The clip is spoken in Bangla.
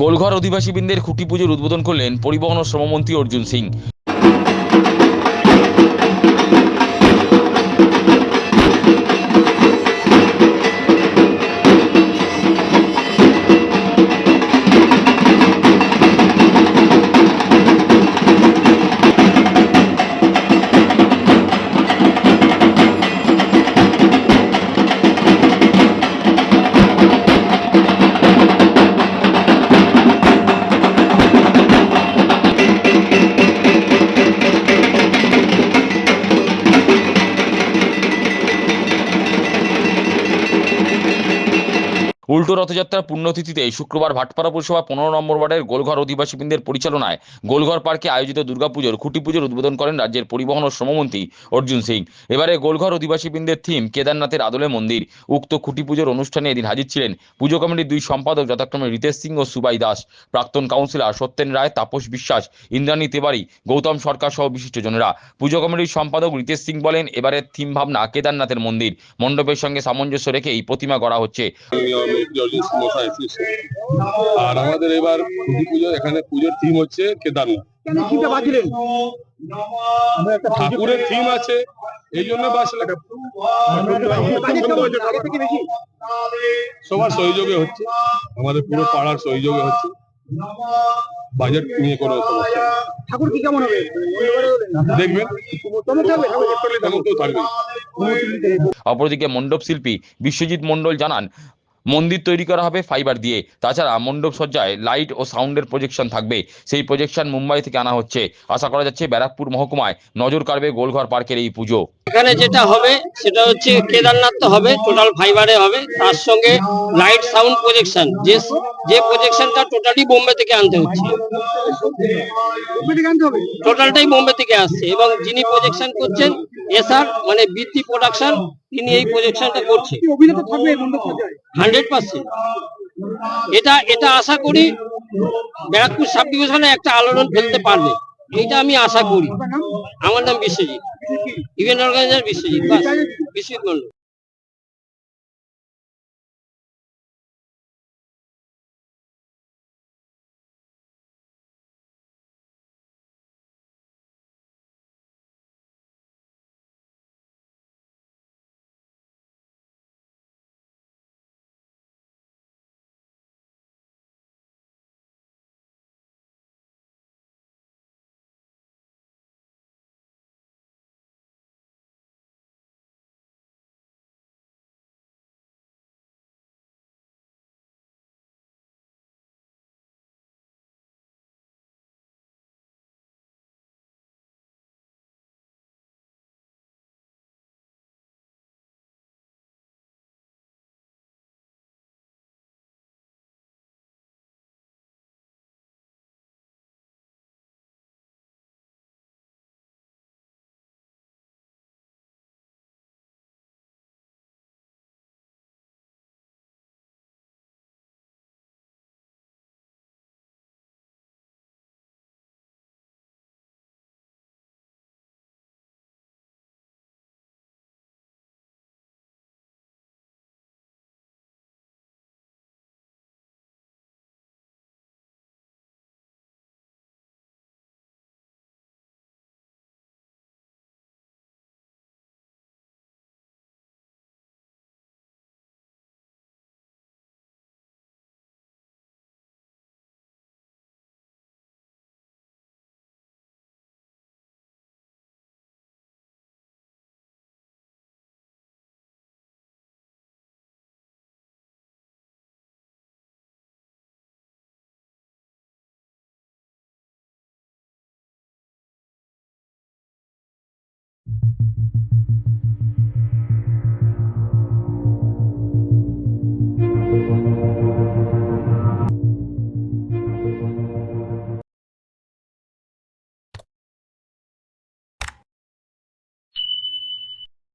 গোলঘর অধিবাসীবৃন্দের খুঁটি পুজোর উদ্বোধন করলেন পরিবহন ও শ্রমমন্ত্রী অর্জুন সিং। উল্টো রথযাত্রার পুণ্যতিথিতে শুক্রবার ভাটপাড়া পৌরসভা 15 নম্বর ওয়ার্ডের গোলঘর অধিবাসীবৃন্দের পরিচালনায় গোলঘর পার্কে আয়োজিত দুর্গাপুজোর খুঁটি পুজোর উদ্বোধন করেন রাজ্যের পরিবহন ও শ্রমমন্ত্রী অর্জুন সিং। এবারে গোলঘর অধিবাসীবৃন্দের থিম কেদারনাথের আদলে মন্দির। উক্ত খুঁটি পুজোর অনুষ্ঠানে এদিন হাজির ছিলেন পুজো কমিটির দুই সম্পাদক যথাক্রমে রিতেশ সিং ও সুবাই দাস, প্রাক্তন কাউন্সিলর সত্যেন রায়, তাপস বিশ্বাস, ইন্দ্রাণী তিওয়ারি, গৌতম সরকার সহ বিশিষ্টজনেরা। পুজো কমিটির সম্পাদক রিতেশ সিং বলেন, এবারের থিম ভাবনা কেদারনাথের মন্দির। মণ্ডপের সঙ্গে সামঞ্জস্য রেখে এই প্রতিমা গড়া হচ্ছে। আর আমাদের এবার খুঁটি পুজো, এখানে পুজোর থিম হচ্ছে কেদারনাথ। ঠাকুরের থিম আছে, এই জন্য সবার সহযোগে হচ্ছে, আমাদের পুরো পাড়ার সহযোগে হচ্ছে। বাজেট নিয়ে কোনো সমস্যা নেই। ঠাকুর কি কেমন হবে দেখবেন, থাকবে। অপরদিকে মণ্ডপ শিল্পী বিশ্বজিৎ মণ্ডল জানান, মন্দির তৈরি করা হবে ফাইবার দিয়ে। তাছাড়া মণ্ডপ সজ্জায় লাইট ও সাউন্ডের প্রজেকশন থাকবে। সেই প্রজেকশন মুম্বাই থেকে আনা হচ্ছে। আশা করা যাচ্ছে ব্যারাকপুর মহকুমায় নজর কাড়বে গোলঘর পার্কের এই পুজো। এখানে যেটা হবে সেটা হচ্ছে কেদারনাথ তো হবে, টোটাল ফাইবারে হবে, তার সঙ্গে লাইট সাউন্ড প্রজেকশন, যে প্রজেকশনটা টোটালি বোম্বে থেকে আনতে হচ্ছে, টোটালটাই বোম্বে থেকে আসছে। এবং যিনি প্রজেকশন করছেন এসআর মানে বৃত্তি প্রোডাকশন, তিনি এই প্রজেকশনটা করছেন 100%। এটা আশা করি ব্যারাকপুর সাব ডিভিশনে একটা আলোড়ন ফেলতে পারবে, এইটা আমি আশা করি। আমার নাম বিশ্বজিৎ, ইভেন্ট অর্গানাইজার বিশ্বজিৎ মন্ডল।